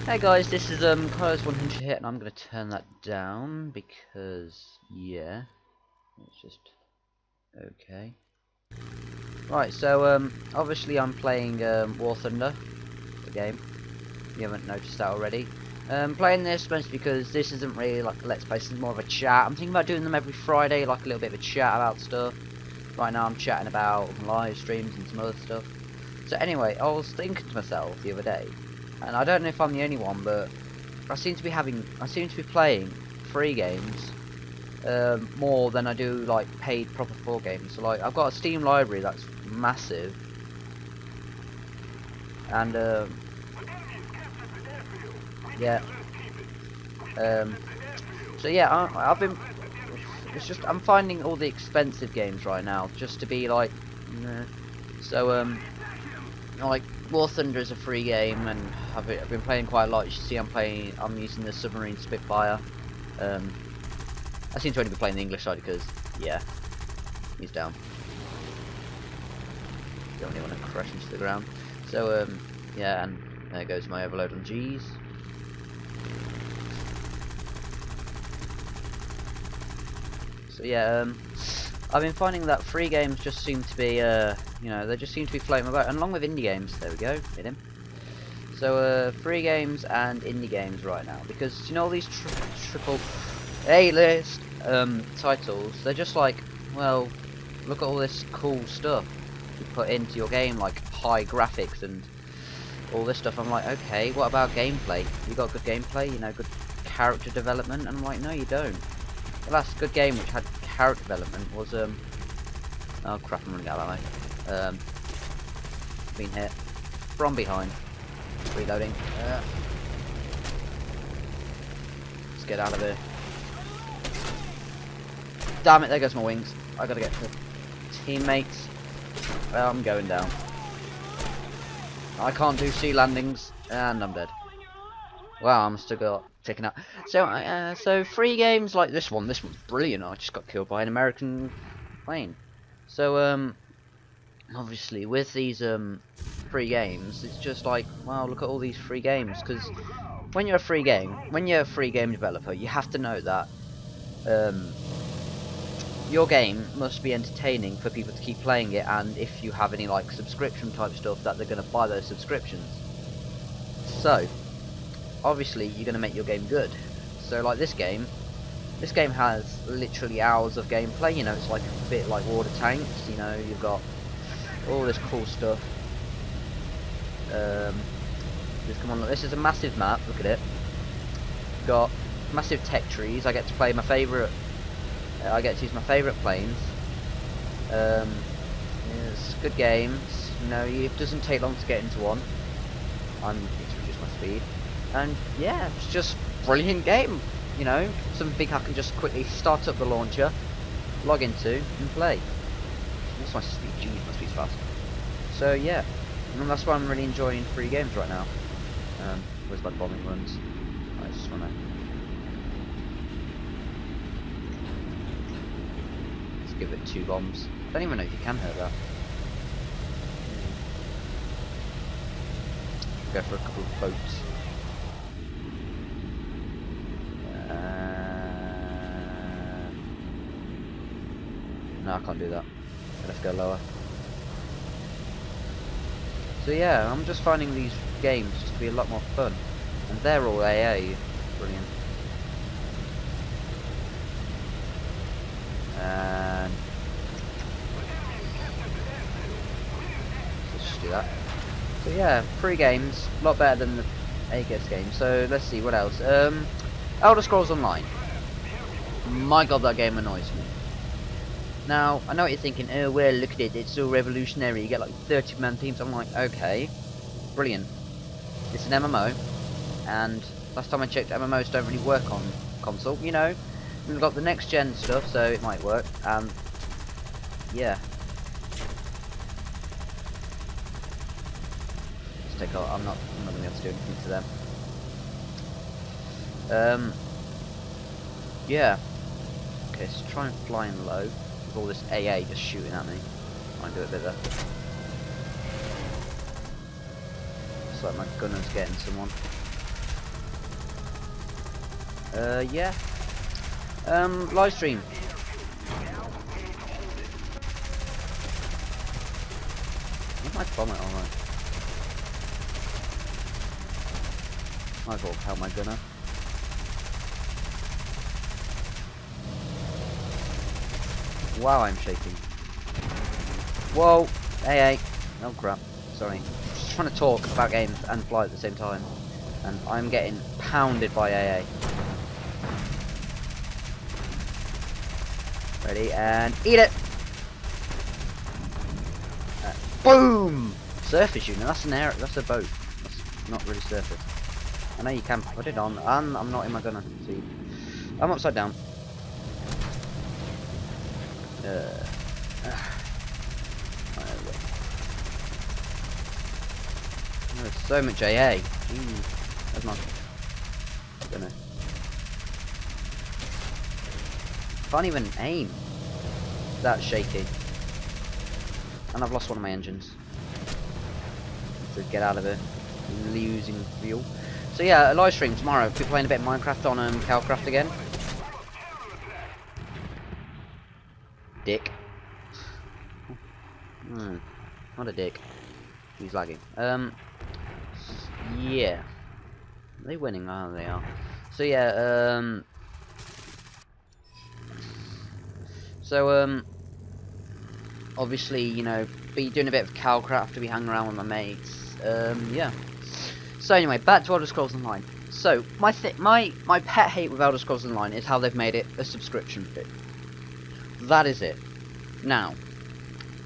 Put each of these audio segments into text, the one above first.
Hey guys, this is Carlos 100 here, and I'm gonna turn that down because yeah, it's just okay. Right, so obviously I'm playing War Thunder, the game. If you haven't noticed that already. Playing this mostly because this isn't really like a Let's Play. This is more of a chat. I'm thinking about doing them every Friday, like a little bit of a chat about stuff. Right now I'm chatting about live streams and some other stuff. So anyway, I was thinking to myself the other day, and I don't know if I'm the only one, but I seem to be playing free games more than I do like paid proper full games. So like I've got a Steam library that's massive, and yeah, so yeah, I've been. It's just I'm finding all the expensive games right now just to be like, nah. So like War Thunder is a free game, and I've been playing quite a lot. You should see I'm using the Submarine Spitfire. I seem to only be playing the English side because yeah, he's down. Don't really want to crash into the ground. So yeah, and there goes my overload on G's. So yeah, I've been finding that free games just seem to be, you know, they just seem to be floating about, and along with indie games. There we go, hit him. So free games and indie games right now, because you know all these triple A-list titles, they're just like, well, look at all this cool stuff you put into your game, like high graphics and all this stuff. I'm like, okay, what about gameplay? You got good gameplay, you know, good character development? And I'm like, no, you don't. The last good game which had character development was oh crap, I'm running out of that way. Been hit from behind. Reloading. Let's get out of here. Damn it, there goes my wings. I gotta get to teammates. Well, I'm going down. I can't do sea landings, and I'm dead. Wow, I'm still got taken out. So, so free games like this one's brilliant. I just got killed by an American plane. So, obviously with these free games, it's just like, wow, look at all these free games. Because when you're a free game developer, you have to know that your game must be entertaining for people to keep playing it, and if you have any like subscription type stuff, that they're going to buy those subscriptions. So obviously you're going to make your game good. So like this game has literally hours of gameplay. You know, it's like a bit like water tanks. You know, you've got all this cool stuff. Just come on, look, this is a massive map. Look at it. Got massive tech trees. I get to play my favourite. I get to use my favourite planes. It's good games. You know, it doesn't take long to get into one. I'm need to reduce my speed. And yeah, it's just brilliant game. You know, something big I can just quickly start up the launcher, log into, and play. What's my speed? Jeez, my speed's fast. So yeah, and that's why I'm really enjoying free games right now. Where's my bombing runs? I just wanna. Let's give it 2 bombs. I don't even know if you can hurt that. Go for a couple of boats. No, I can't do that. Let's go lower. So yeah, I'm just finding these games just to be a lot more fun. And they're all AA. Brilliant. And let's just do that. So yeah, free games, a lot better than the AGS game. So let's see, what else? Elder Scrolls Online. My god, that game annoys me. Now, I know what you're thinking, oh well, look at it, it's so revolutionary, you get like 30-man teams. I'm like, okay, brilliant. It's an MMO, and last time I checked, MMOs don't really work on console, you know. We've got the next gen stuff, so it might work, yeah. Let's take off, I'm not going to be able to do anything to them. Yeah. Okay, so try and fly in low. With all this AA just shooting at me. Try and do it a bit there. Looks like my gunner's getting someone. Yeah. Live stream. Where's my vomit? Alright. Might as well help my gunner. Wow, I'm shaking. Whoa! Hey. Oh crap. Sorry. Just trying to talk about games and fly at the same time. And I'm getting pounded by AA. Ready, and eat it! Boom! Surface unit, that's an air, that's a boat. That's not really surface. I know you can put it on, and I'm not in my gunner. See, I'm upside down. There's so much AA. That's not. I don't know. Can't even aim. That's shaky. And I've lost one of my engines. To get out of it. I'm losing fuel. So yeah, a live stream tomorrow. We'll be playing a bit of Minecraft on Calcraft again. Dick. Not a dick. He's lagging. Yeah. Are they winning? Oh, they are. So yeah, obviously, you know, be doing a bit of Calcraft to be hanging around with my mates. Yeah. So anyway, back to Elder Scrolls Online. So my pet hate with Elder Scrolls Online is how they've made it a subscription fee. That is it. Now,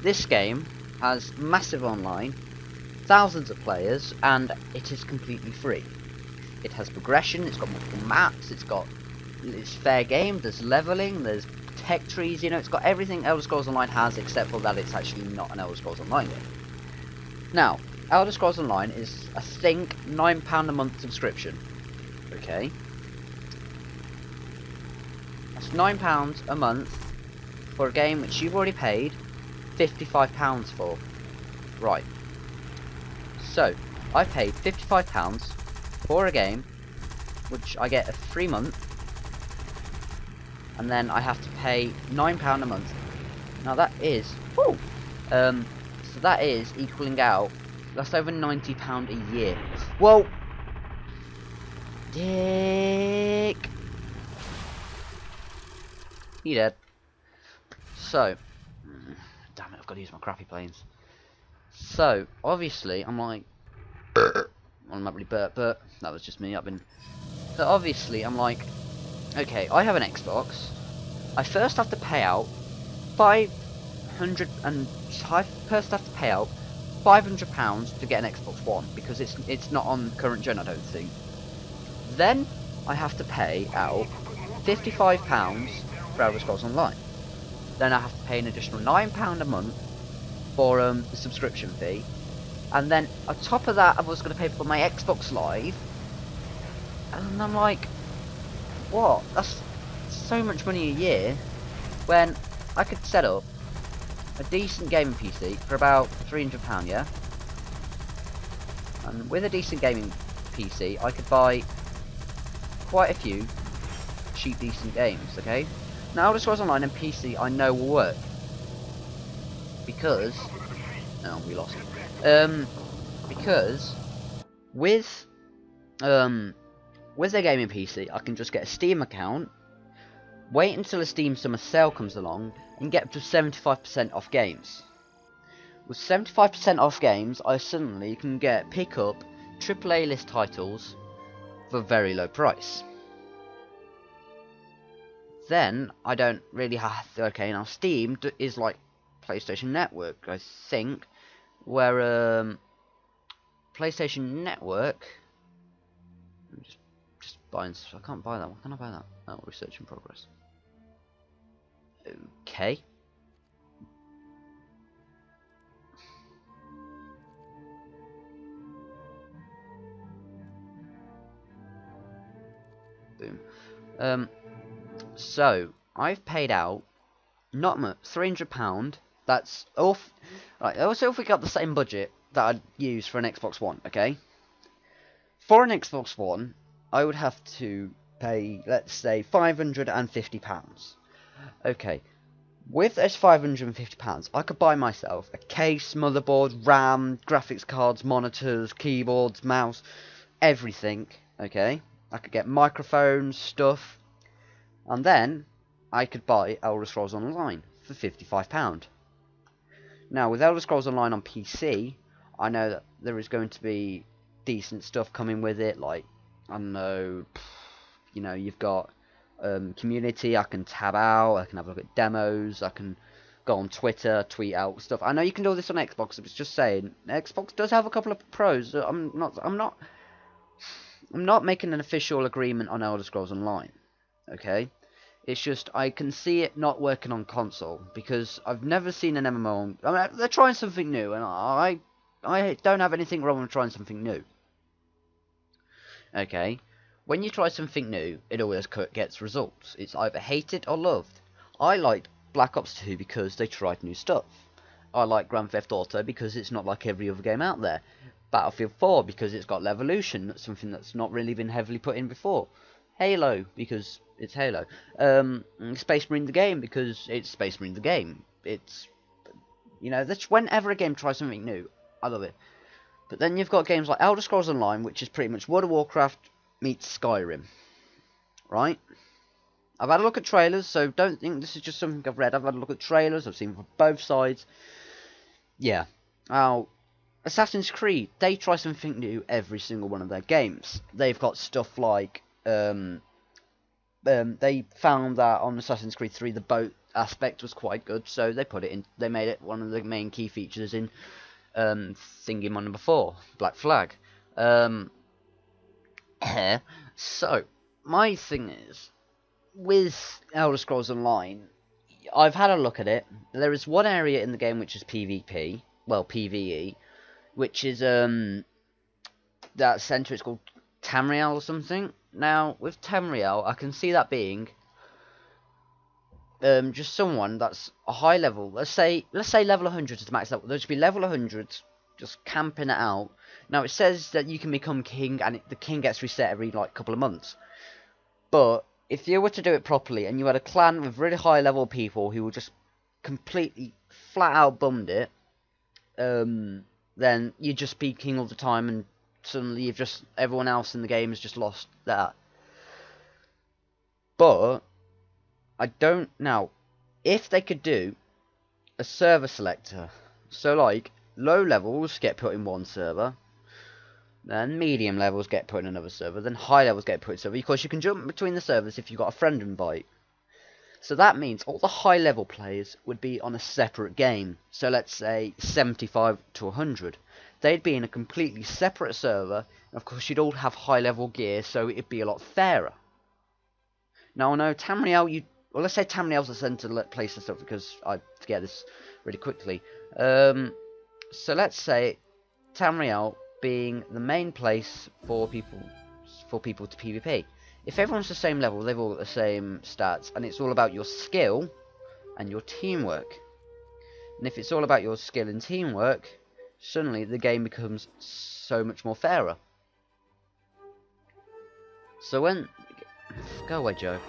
this game has massive online, thousands of players, and it is completely free. It has progression, it's got multiple maps, it's fair game, there's leveling, there's tech trees, you know, it's got everything Elder Scrolls Online has, except for that it's actually not an Elder Scrolls Online game. Now, Elder Scrolls Online is, I think, £9 a month subscription. Okay. That's £9 a month for a game which you've already paid £55 for. Right. So, I paid £55 for a game which I get a free month, and then I have to pay £9 a month. Now that is, so that is equaling out, that's over £90 a year. Whoa! Dick! You dead. So, damn it, I've got to use my crappy planes. So, obviously, I'm like, well, I'm not really burp, but that was just me. So obviously, I'm like, okay, I have an Xbox. I first have to pay out £500 to get an Xbox One because it's not on current gen, I don't think. Then I have to pay out £55 for Elder Scrolls Online. Then I have to pay an additional £9 a month for the subscription fee, and then on top of that I was going to pay for my Xbox Live, and I'm like, what? That's so much money a year when I could set up a decent gaming PC for about £300, yeah? And with a decent gaming PC I could buy quite a few cheap decent games, okay? Now Elder Scrolls Online and PC I know will work, because we lost. Because with their gaming PC, I can just get a Steam account, wait until a Steam Summer Sale comes along, and get up to 75% off games. With 75% off games, I suddenly can pick up AAA list titles for a very low price. Then I don't really have to. Okay, now Steam is like PlayStation Network, I think, where PlayStation Network. I'm just buying. I can't buy that. Why can't I buy that? Oh, research in progress. Okay. Boom. So I've paid out not much, £300. That's off. Right. Also, if we got the same budget that I'd use for an Xbox One, okay? For an Xbox One, I would have to pay, let's say, £550. Okay, with those £550, I could buy myself a case, motherboard, RAM, graphics cards, monitors, keyboards, mouse, everything, okay? I could get microphones, stuff, and then I could buy Elder Scrolls Online for £55. Now, with Elder Scrolls Online on PC, I know that there is going to be decent stuff coming with it, like, I don't know, you know, you've got community, I can tab out, I can have a look at demos, I can go on Twitter, tweet out stuff. I know you can do all this on Xbox, but it's just saying, Xbox does have a couple of pros. I'm not making an official agreement on Elder Scrolls Online, okay? It's just, I can see it not working on console, because I've never seen an MMO I mean, they're trying something new, and I don't have anything wrong with trying something new. Okay? When you try something new, it always gets results. It's either hated or loved. I liked Black Ops 2 because they tried new stuff. I like Grand Theft Auto because it's not like every other game out there. Battlefield 4 because it's got Levolution, that's something that's not really been heavily put in before. Halo because it's Halo. Space Marine the game because it's Space Marine the game. It's, you know, that's whenever a game tries something new, I love it. But then you've got games like Elder Scrolls Online, which is pretty much World of Warcraft meets Skyrim, right? I've had a look at trailers, so don't think this is just something I've read. I've had a look at trailers, I've seen from both sides. Yeah. Now, Assassin's Creed, they try something new every single one of their games. They've got stuff like, they found that on Assassin's Creed 3 the boat aspect was quite good, so they put it in, they made it one of the main key features in thingy number 4, Black Flag. So, my thing is, with Elder Scrolls Online, I've had a look at it. There is one area in the game which is PvP, well, PvE, which is, that centre, it's called Tamriel or something. Now, with Tamriel, I can see that being, just someone that's a high level, let's say level 100 is the max level, there should be level 100, just camping it out. Now, it says that you can become king, and the king gets reset every, like, couple of months. But, if you were to do it properly, and you had a clan with really high level people who were just completely, flat out bummed it, then you'd just be king all the time, and suddenly you've just, everyone else in the game has just lost that. But, I don't, now, if they could do a server selector, so like, low levels get put in one server, then medium levels get put in another server, then high levels get put in server, because you can jump between the servers if you've got a friend invite. So that means all the high level players would be on a separate game. So let's say 75 to 100. They'd be in a completely separate server, and of course you'd all have high level gear, so it'd be a lot fairer. Now I know Tamriel, well, let's say Tamriel's the centre place and stuff, because I forget this really quickly. So let's say Tamriel being the main place for people to PvP. If everyone's the same level, they've all got the same stats, and it's all about your skill and your teamwork. And if it's all about your skill and teamwork, suddenly the game becomes so much more fairer. So when... Go away, Joe.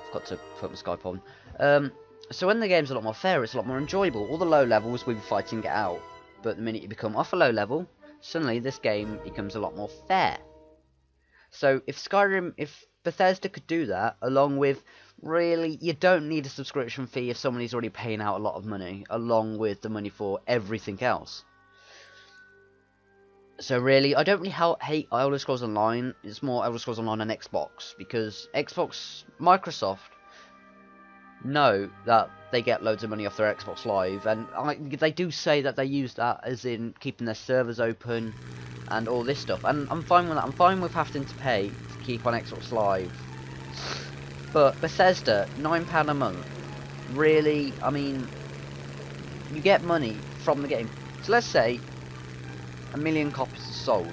I've got to put my Skype on. So when the game's a lot more fair, it's a lot more enjoyable. All the low levels we'll be fighting it out. But the minute you become off a low level, suddenly this game becomes a lot more fair. So if Bethesda could do that, along with, really, you don't need a subscription fee if somebody's already paying out a lot of money, along with the money for everything else. So really, I don't really hate Elder Scrolls Online. It's more Elder Scrolls Online on Xbox, because Microsoft know that they get loads of money off their Xbox Live, and they do say that they use that as in keeping their servers open and all this stuff, and I'm fine with that. I'm fine with having to pay to keep on Xbox Live. But Bethesda, £9 a month, really, I mean, you get money from the game. So let's say 1 million copies are sold.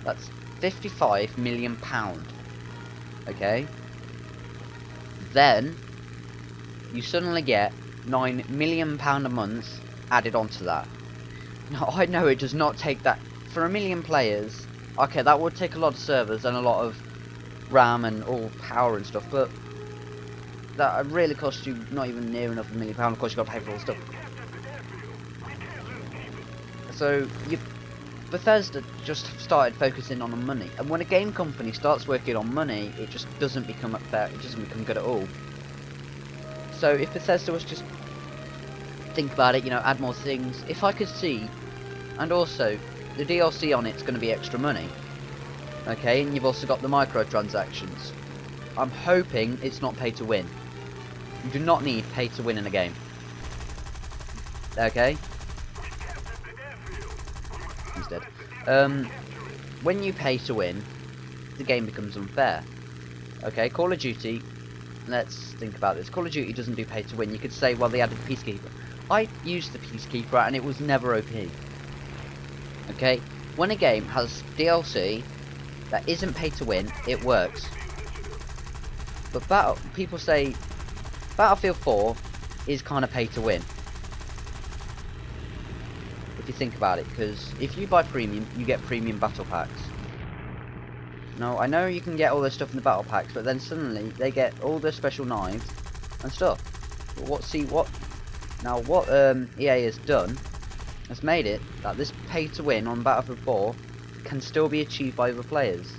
That's £55 million. Okay? Then you suddenly get £9 million a month added onto that. Now, I know it does not take that for 1 million players. Okay, that would take a lot of servers and a lot of RAM and all power and stuff, but that really costs you not even near enough £1 million. Of course, you've got to pay for all the stuff. So Bethesda just started focusing on the money, and when a game company starts working on money, it just doesn't become fair. It doesn't become good at all. So if Bethesda was just think about it, you know, add more things. If I could see, and also the DLC on it's going to be extra money. Okay, and you've also got the microtransactions. I'm hoping it's not pay to win. You do not need pay to win in a game. Okay? He's dead. When you pay to win, the game becomes unfair. Okay, Call of Duty, let's think about this. Call of Duty doesn't do pay to win. You could say, well, they added Peacekeeper. I used the Peacekeeper and it was never OP. Okay? When a game has DLC that isn't pay to win, it works. But people say Battlefield 4 is kind of pay to win. If you think about it, because if you buy premium, you get premium battle packs. Now, I know you can get all this stuff in the battle packs, but then suddenly they get all the special knives and stuff. But what EA has done has made it that this pay to win on Battlefield 4 can still be achieved by other players.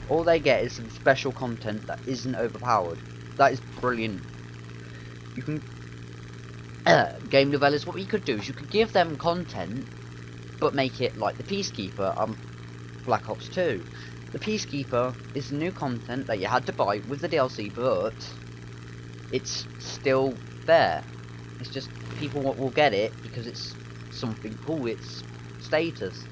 All they get is some special content that isn't overpowered. That is brilliant. You can game developers, what you could do is you could give them content, but make it like the Peacekeeper on Black Ops 2. The Peacekeeper is new content that you had to buy with the DLC, but it's still there. It's just people will get it because it's something cool, it's status.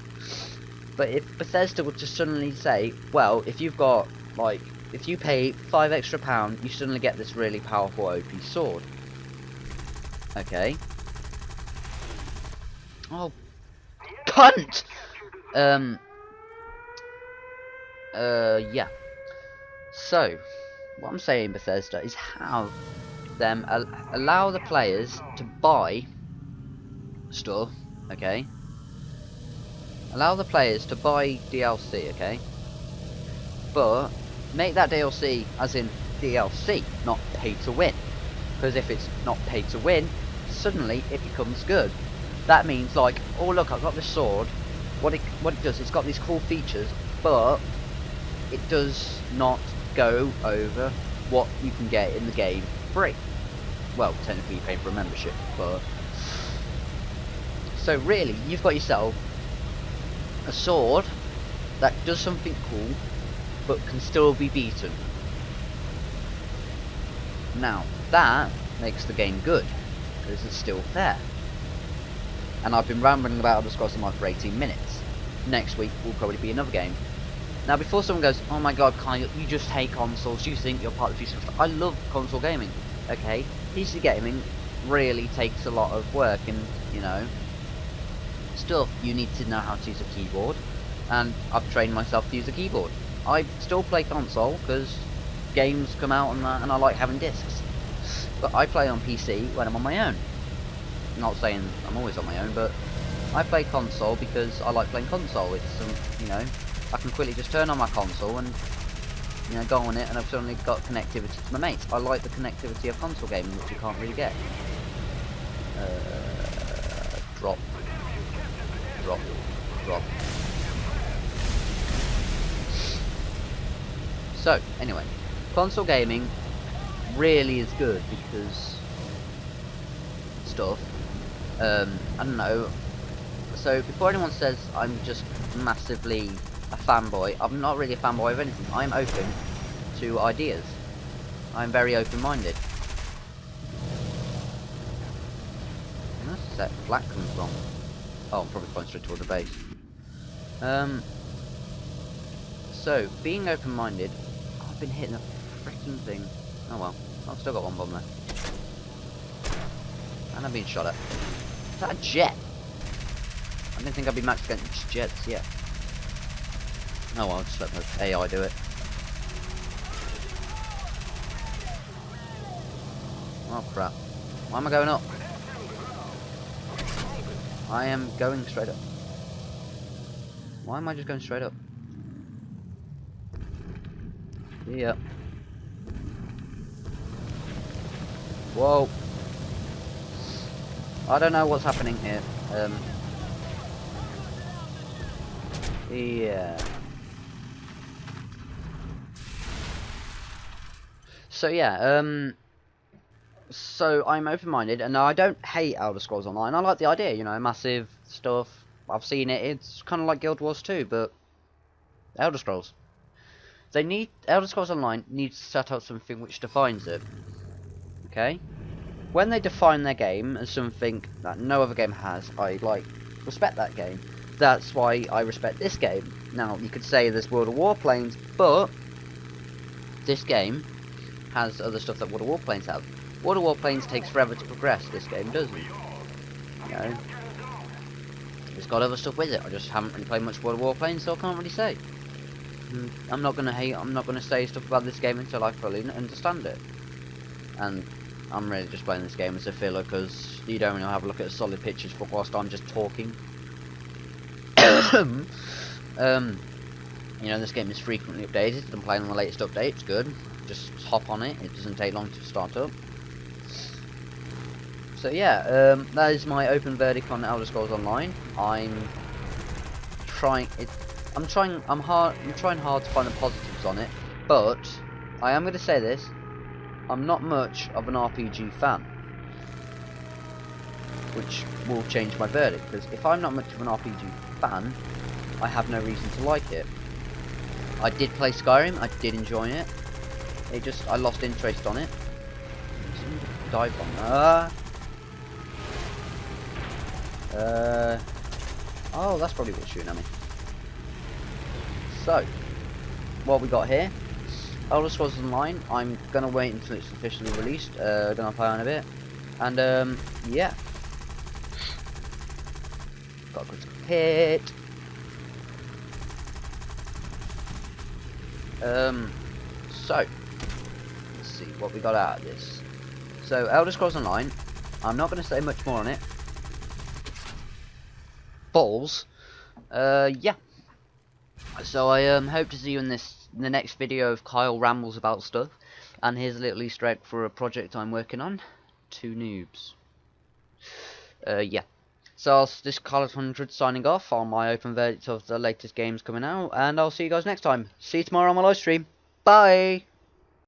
But if Bethesda would just suddenly say, well, if you've got, like, if you pay £5 extra, you suddenly get this really powerful OP sword. Okay. Oh, cunt! Yeah. So, what I'm saying, Bethesda, is have them allow the players to buy stuff, okay? Allow the players to buy DLC, okay? But make that DLC as in DLC, not pay to win. Because if it's not pay to win, suddenly it becomes good. That means like, oh look, I've got this sword. What it does, it's got these cool features, but it does not go over what you can get in the game free. Well, technically you pay for a membership, but so really, you've got yourself a sword that does something cool, but can still be beaten. Now, that makes the game good, because it's still fair. And I've been rambling about Elder Scrolls Online for 18 minutes. Next week will probably be another game. Now, before someone goes, oh my god, Kyle, you just hate consoles, you think you're part of the future. I love console gaming, okay? PC gaming really takes a lot of work and, you know, stuff. You need to know how to use a keyboard, and I've trained myself to use a keyboard. I still play console, because games come out and I like having discs. But I play on PC when I'm on my own. I'm not saying I'm always on my own, but I play console because I like playing console. It's you know, I can quickly just turn on my console and, you know, go on it, and I've suddenly got connectivity to my mates. I like the connectivity of console gaming, which you can't really get. Drop. So, anyway, console gaming really is good because stuff. I don't know. So before anyone says I'm just massively a fanboy, I'm not really a fanboy of anything. I'm open to ideas. I'm very open-minded. Where's that flak coming from? Oh, I'm probably going straight toward the base. So being open-minded, I've been hitting a freaking thing. Oh well, I've still got one bomb there. And I'm being shot at. Is that a jet? I didn't think I'd be matched against jets yet. Oh well, I'll just let the AI do it. Oh crap. Why am I going up? I am going straight up. Why am I just going straight up? Yeah. Whoa. I don't know what's happening here. Yeah. So yeah, so I'm open-minded, and I don't hate Elder Scrolls Online. I like the idea, you know, massive stuff. I've seen it. It's kind of like Guild Wars 2, but Elder Scrolls. Elder Scrolls Online needs to set out something which defines it. Okay? When they define their game as something that no other game has, I respect that game. That's why I respect this game. Now, you could say there's World of Warplanes, but this game has other stuff that World of Warplanes have. World of Warplanes takes forever to progress. This game doesn't. You know, it's got other stuff with it. I just haven't really played much World of Warplanes, so I can't really say. I'm not gonna say stuff about this game until I fully understand it. And I'm really just playing this game as a filler because you don't really have a look at solid pictures for whilst I'm just talking. You know, this game is frequently updated. I'm playing on the latest update. It's good. Just hop on it. It doesn't take long to start up. So yeah, that is my open verdict on Elder Scrolls Online. I'm trying hard to find the positives on it, but I am going to say this: I'm not much of an RPG fan, which will change my verdict. Because if I'm not much of an RPG fan, I have no reason to like it. I did play Skyrim. I did enjoy it. I lost interest on it. Dive bomb. Oh, that's probably what's shooting at me. So, what we got here? Elder Scrolls Online. I'm gonna wait until it's officially released. Gonna play on a bit, and yeah. Got a critical hit. So let's see what we got out of this. So, Elder Scrolls Online. I'm not gonna say much more on it. Balls. Yeah. So I hope to see you in the next video of Kyle rambles about stuff. And here's a little Easter egg for a project I'm working on. 2 noobs. Yeah. So this is Kyle100 signing off on my open verdict of the latest games coming out, and I'll see you guys next time. See you tomorrow on my live stream. Bye.